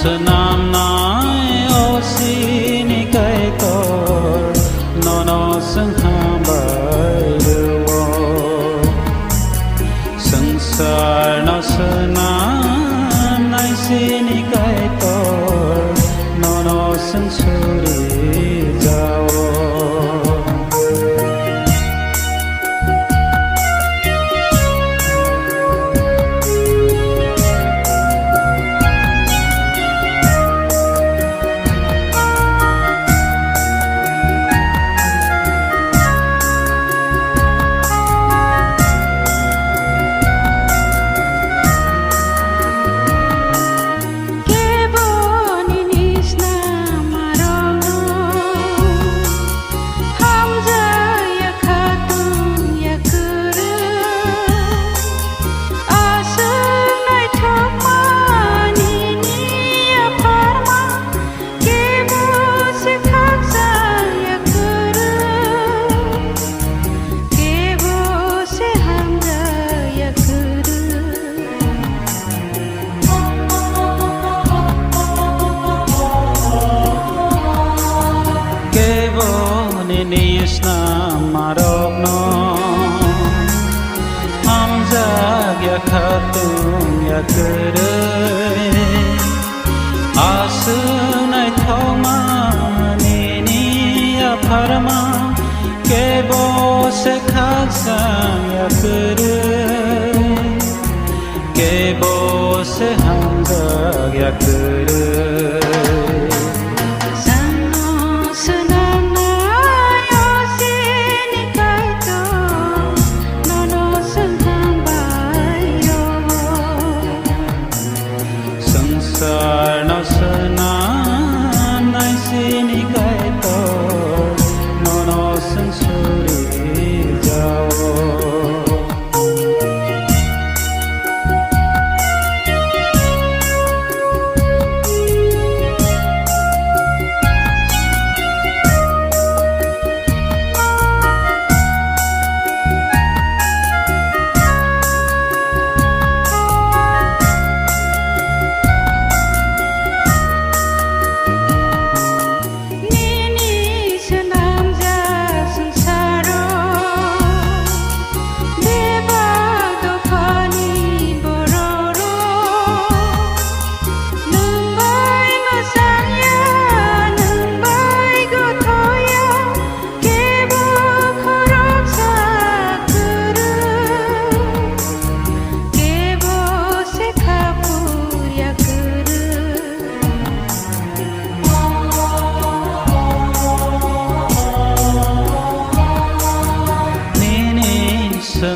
Nam nai o xin cây tor no sung ham bai ruo sansar no sanam nai xin cây tor no sung suri jao Nisna marokno hamzag ya khatung ya kere asunai thoma nini ya pharma kebo se khasa ya kere kebo se hamzag ya kere no sanam nai sini kai tor no sung suri jao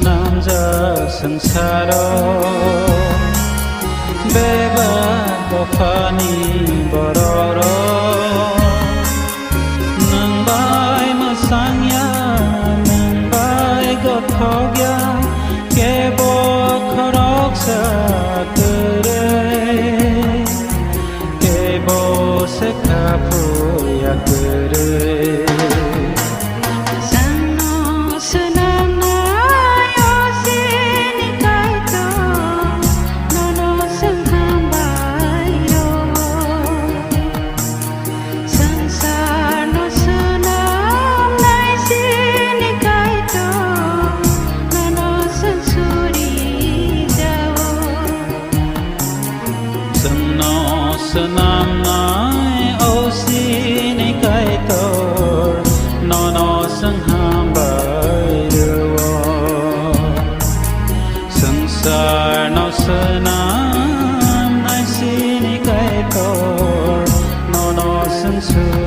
namja sansaro beba tofani bororo nang bai masanya nang bai gothogya kebo khorok sa kare kebo se khapu ya kare Sanam nai o xin kai tor no sang ham bai ruo sansar no sanam nai xin kai tor no sang su